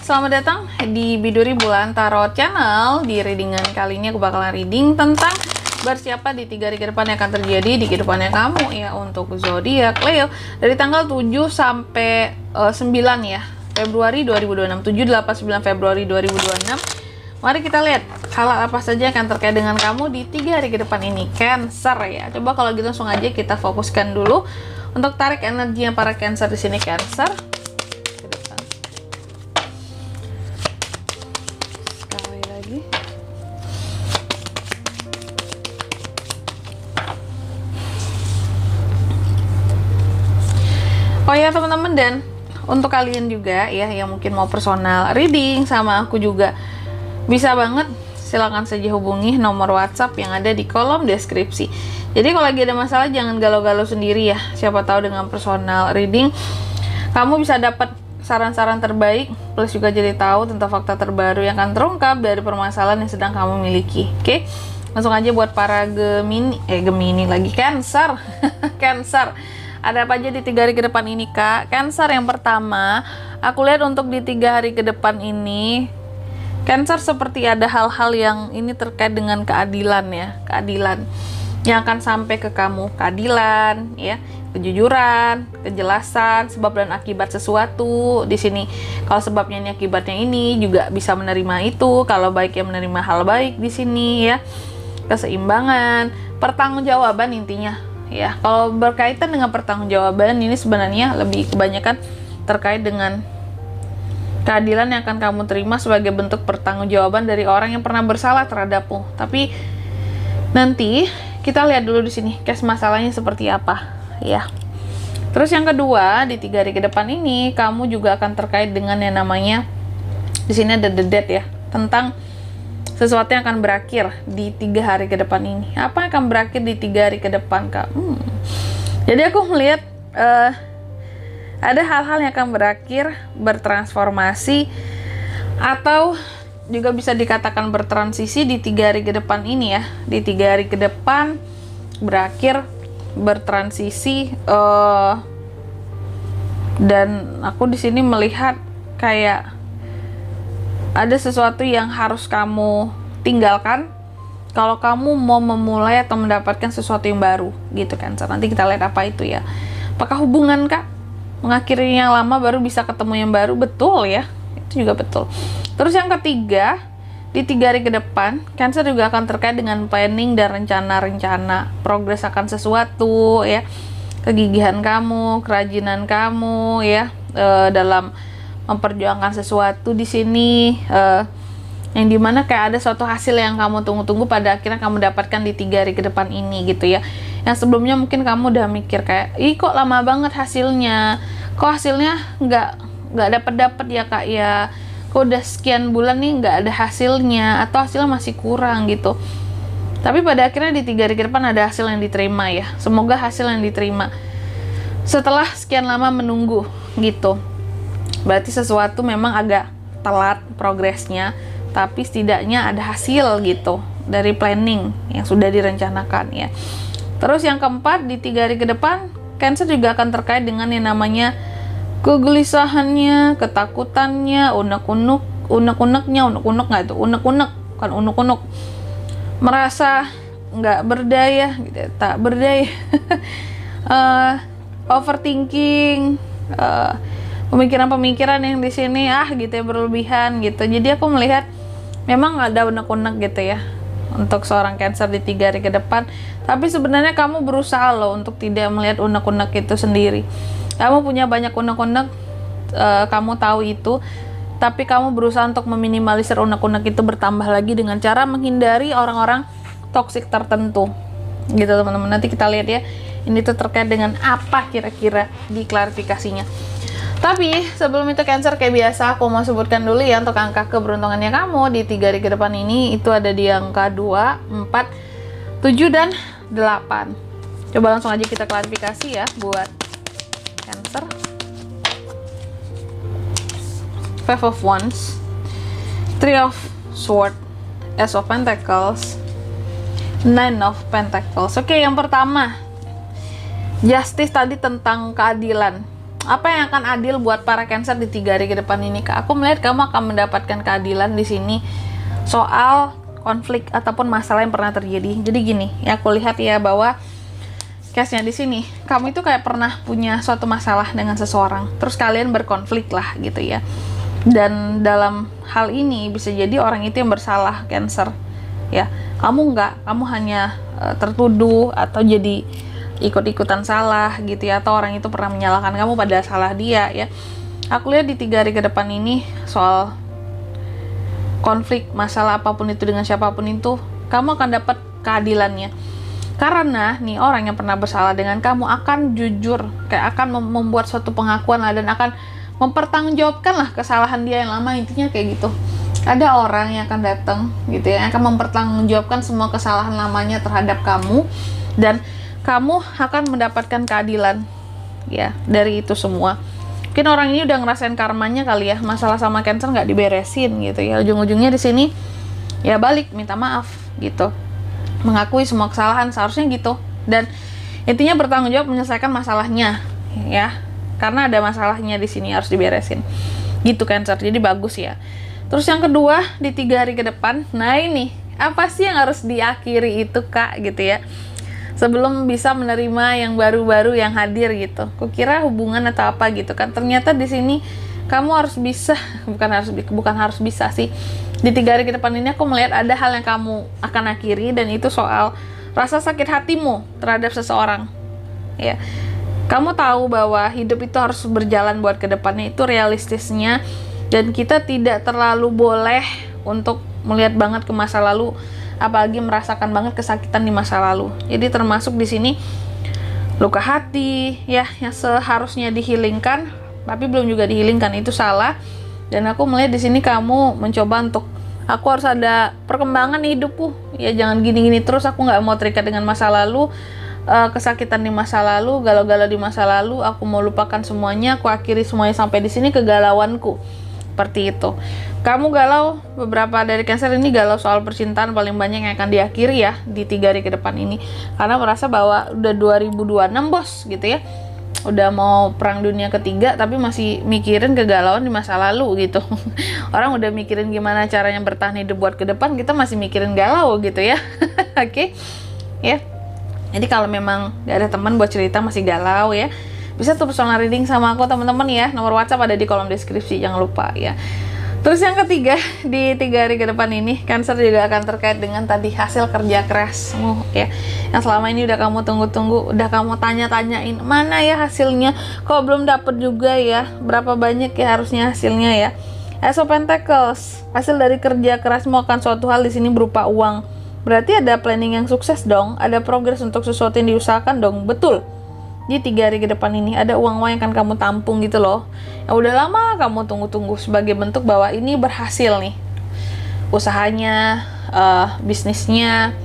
selamat datang di Biduri Bulan Tarot Channel. Di readingan kali ini aku bakalan reading tentang bersiapa di 3 hari ke depan yang akan terjadi di kehidupannya kamu ya, untuk zodiak Leo dari tanggal 7 sampai 9 ya, Februari 2026. 7, 8, 9 Februari 2026. Mari kita lihat hal apa saja yang akan terkait dengan kamu di 3 hari ke depan ini, Cancer ya. Coba kalau gitu langsung aja kita fokuskan dulu untuk tarik energinya para Cancer di sini, Cancer. Oh ya teman-teman, dan untuk kalian juga ya yang mungkin mau personal reading sama aku juga, bisa banget silahkan saja hubungi nomor WhatsApp yang ada di kolom deskripsi. Jadi kalau lagi ada masalah jangan galau-galau sendiri ya, siapa tahu dengan personal reading kamu bisa dapat saran-saran terbaik, plus juga jadi tahu tentang fakta terbaru yang akan terungkap dari permasalahan yang sedang kamu miliki. Oke, langsung aja buat para Gemini lagi, Cancer. Cancer, ada apa aja di 3 hari ke depan ini, Kak? Cancer, yang pertama, aku lihat untuk di 3 hari ke depan ini, Cancer seperti ada hal-hal yang ini terkait dengan keadilan ya, keadilan yang akan sampai ke kamu, keadilan ya, kejujuran, kejelasan, sebab dan akibat sesuatu di sini. Kalau sebabnya ini, akibatnya ini, juga bisa menerima itu. Kalau baik, ya menerima hal baik di sini ya, keseimbangan, pertanggungjawaban intinya. Ya, kalau berkaitan dengan pertanggungjawaban ini sebenarnya lebih kebanyakan terkait dengan keadilan yang akan kamu terima sebagai bentuk pertanggungjawaban dari orang yang pernah bersalah terhadapmu. Tapi nanti kita lihat dulu di sini case masalahnya seperti apa ya. Terus yang kedua, di 3 hari ke depan ini kamu juga akan terkait dengan yang namanya, di sini ada the death ya, tentang sesuatu yang akan berakhir di 3 hari ke depan ini. Apa yang akan berakhir di 3 hari ke depan, Kak? Jadi aku melihat ada hal-hal yang akan berakhir, bertransformasi, atau juga bisa dikatakan bertransisi di 3 hari ke depan ini ya. Di 3 hari ke depan berakhir, bertransisi, dan aku di sini melihat kayak ada sesuatu yang harus kamu tinggalkan kalau kamu mau memulai atau mendapatkan sesuatu yang baru gitu kan. Nanti kita lihat apa itu ya. Apakah hubungan, Kak? Mengakhiri yang lama baru bisa ketemu yang baru, betul ya. Itu juga betul. Terus yang ketiga, di 3 hari ke depan Cancer juga akan terkait dengan planning dan rencana-rencana, progres akan sesuatu ya. Kegigihan kamu, kerajinan kamu ya, dalam memperjuangkan sesuatu di sini, yang dimana kayak ada suatu hasil yang kamu tunggu-tunggu pada akhirnya kamu dapatkan di 3 hari ke depan ini gitu ya. Yang sebelumnya mungkin kamu udah mikir kayak, ih kok lama banget hasilnya, kok hasilnya nggak dapet ya, Kak ya, kok udah sekian bulan nih nggak ada hasilnya, atau hasilnya masih kurang gitu. Tapi pada akhirnya di 3 hari ke depan ada hasil yang diterima ya. Semoga hasil yang diterima setelah sekian lama menunggu gitu. Berarti sesuatu memang agak telat progresnya, tapi setidaknya ada hasil gitu dari planning yang sudah direncanakan ya. Terus yang keempat, di 3 hari ke depan Cancer juga akan terkait dengan yang namanya kegelisahannya, ketakutannya, unek-unek, merasa nggak berdaya gitu, tak berdaya, overthinking, pemikiran-pemikiran yang di sini gitu ya, berlebihan gitu. Jadi aku melihat memang ada unek-unek gitu ya untuk seorang Cancer di 3 hari ke depan. Tapi sebenarnya kamu berusaha loh untuk tidak melihat unek-unek itu sendiri. Kamu punya banyak unek-unek, kamu tahu itu, tapi kamu berusaha untuk meminimalisir unek-unek itu bertambah lagi dengan cara menghindari orang-orang toksik tertentu gitu teman-teman. Nanti kita lihat ya, ini tuh terkait dengan apa kira-kira di klarifikasinya. Tapi sebelum itu Cancer, kayak biasa aku mau sebutkan dulu ya untuk angka keberuntungannya kamu di 3 hari ke depan ini. Itu ada di angka 2, 4, 7, dan 8. Coba langsung aja kita klarifikasi ya buat Cancer. 5 of Wands, 3 of Swords, Ace of Pentacles, 9 of Pentacles. Oke, yang pertama, Justice tadi tentang keadilan. apa yang akan adil buat para Cancer di 3 hari ke depan ini, Kak? Aku melihat kamu akan mendapatkan keadilan di sini soal konflik ataupun masalah yang pernah terjadi. Jadi gini, ya aku lihat ya bahwa case-nya di sini, kamu itu kayak pernah punya suatu masalah dengan seseorang, terus kalian berkonflik lah gitu ya. Dan dalam hal ini bisa jadi orang itu yang bersalah, Cancer. Ya, kamu enggak, kamu hanya tertuduh atau jadi ikut-ikutan salah gitu ya, atau orang itu pernah menyalahkan kamu pada salah dia ya. Aku lihat di 3 hari ke depan ini soal konflik, masalah apapun itu dengan siapapun itu, kamu akan dapat keadilannya. Karena nih orang yang pernah bersalah dengan kamu akan jujur, kayak akan membuat suatu pengakuan lah, dan akan mempertanggungjawabkan lah kesalahan dia yang lama, intinya kayak gitu. Ada orang yang akan datang gitu ya, akan mempertanggungjawabkan semua kesalahan lamanya terhadap kamu, dan kamu akan mendapatkan keadilan ya dari itu semua. Mungkin orang ini udah ngerasain karmanya kali ya, masalah sama Cancer nggak diberesin gitu ya, ujung-ujungnya di sini ya balik minta maaf gitu, mengakui semua kesalahan seharusnya gitu, dan intinya bertanggung jawab menyelesaikan masalahnya ya, karena ada masalahnya di sini harus diberesin gitu Cancer. Jadi bagus ya. Terus yang kedua di 3 hari ke depan, nah ini apa sih yang harus diakhiri itu, Kak, gitu ya, sebelum bisa menerima yang baru-baru yang hadir gitu. Kukira hubungan atau apa gitu kan, ternyata di sini kamu harus bisa, bukan harus bisa sih, di 3 hari ke depan ini aku melihat ada hal yang kamu akan akhiri, dan itu soal rasa sakit hatimu terhadap seseorang ya. Kamu tahu bahwa hidup itu harus berjalan buat kedepannya, itu realistisnya, dan kita tidak terlalu boleh untuk melihat banget ke masa lalu, apalagi merasakan banget kesakitan di masa lalu. Jadi termasuk di sini luka hati ya, yang seharusnya dihilingkan tapi belum juga dihilingkan, itu salah. Dan aku melihat di sini kamu mencoba untuk, aku harus ada perkembangan di hidupku ya, jangan gini-gini terus, aku nggak mau terikat dengan masa lalu, kesakitan di masa lalu, galau-galau di masa lalu, aku mau lupakan semuanya, aku akhiri semuanya sampai di sini kegalauanku. Seperti itu. Kamu galau, beberapa dari Cancer ini galau soal percintaan paling banyak yang akan diakhiri ya di 3 hari ke depan ini, karena merasa bahwa udah 2026 bos gitu ya, udah mau perang dunia ketiga tapi masih mikirin kegalauan di masa lalu gitu. Orang udah mikirin gimana caranya bertahan hidup buat ke depan, kita masih mikirin galau gitu ya. Oke ya, jadi kalau memang gak ada teman buat cerita, masih galau ya, bisa tuh personal reading sama aku teman-teman ya. Nomor WhatsApp ada di kolom deskripsi, jangan lupa ya. Terus yang ketiga di 3 hari ke depan ini, Cancer juga akan terkait dengan tadi hasil kerja kerasmu ya, yang selama ini udah kamu tunggu-tunggu, udah kamu tanya-tanyain mana ya hasilnya, kok belum dapet juga ya, berapa banyak ya harusnya hasilnya ya. Ace of Pentacles, hasil dari kerja kerasmu akan suatu hal di sini berupa uang. Berarti ada planning yang sukses dong, ada progres untuk sesuatu yang diusahakan dong. Betul. Di 3 hari ke depan ini ada uang-uang yang akan kamu tampung gitu loh, yang udah lama kamu tunggu-tunggu, sebagai bentuk bahwa ini berhasil nih usahanya, bisnisnya,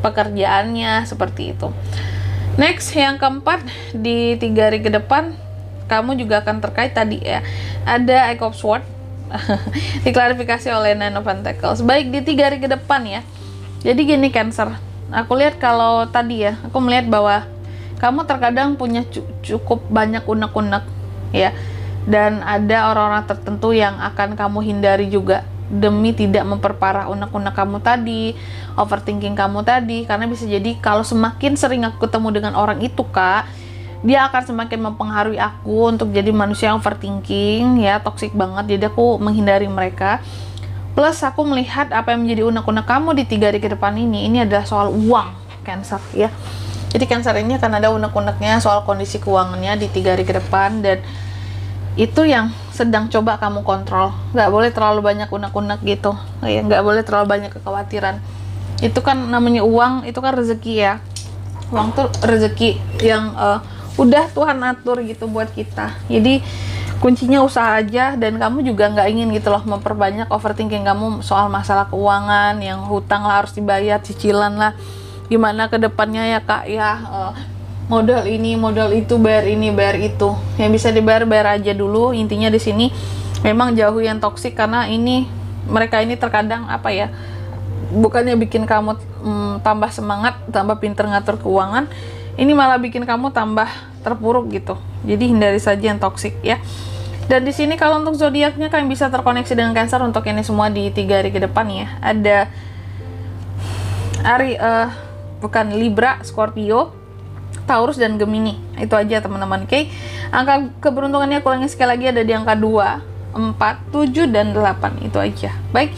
pekerjaannya, seperti itu. Next, yang keempat di 3 hari ke depan kamu juga akan terkait tadi ya, ada Eight of Swords. Diklarifikasi oleh Nine of Pentacles. Baik di 3 hari ke depan ya. Jadi gini Cancer, aku lihat kalau tadi ya, aku melihat bahwa kamu terkadang punya cukup banyak unek-unek ya, dan ada orang-orang tertentu yang akan kamu hindari juga demi tidak memperparah unek-unek kamu tadi, overthinking kamu tadi, karena bisa jadi kalau semakin sering aku ketemu dengan orang itu, Kak, dia akan semakin mempengaruhi aku untuk jadi manusia yang overthinking ya, toxic banget, jadi aku menghindari mereka. Plus aku melihat apa yang menjadi unek-unek kamu di 3 hari ke depan ini adalah soal uang, Cancer ya. Jadi Cancer ini akan ada unek-uneknya soal kondisi keuangannya di 3 hari ke depan, dan itu yang sedang coba kamu kontrol. Nggak boleh terlalu banyak unek-unek gitu ya, nggak boleh terlalu banyak kekhawatiran. Itu kan namanya uang, itu kan rezeki ya. Uang tuh rezeki yang udah Tuhan atur gitu buat kita. Jadi kuncinya usaha aja, dan kamu juga nggak ingin gitu loh memperbanyak overthinking kamu soal masalah keuangan, yang hutang lah harus dibayar, cicilan lah, gimana ke depannya ya Kak ya, modal ini modal itu, bayar ini bayar itu, yang bisa dibayar bayar aja dulu. Intinya di sini memang jauh yang toksik, karena ini mereka ini terkadang apa ya, bukannya bikin kamu tambah semangat, tambah pinter ngatur keuangan, ini malah bikin kamu tambah terpuruk gitu. Jadi hindari saja yang toksik ya. Dan di sini kalau untuk zodiaknya kalian bisa terkoneksi dengan Cancer untuk ini semua di 3 hari ke depan ya. Ada Libra, Scorpio, Taurus dan Gemini. Itu aja teman-teman. Oke. Angka keberuntungannya aku ulangi sekali lagi, ada di angka 2, 4, 7 dan 8. Itu aja. Baik.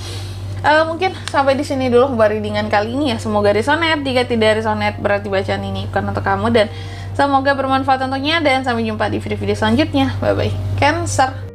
Mungkin sampai di sini dulu readingan kali ini ya. Semoga resonate. Jika tidak resonate berarti bacaan ini bukan untuk kamu, dan semoga bermanfaat untuknya, dan sampai jumpa di video-video selanjutnya. Bye bye. Cancer.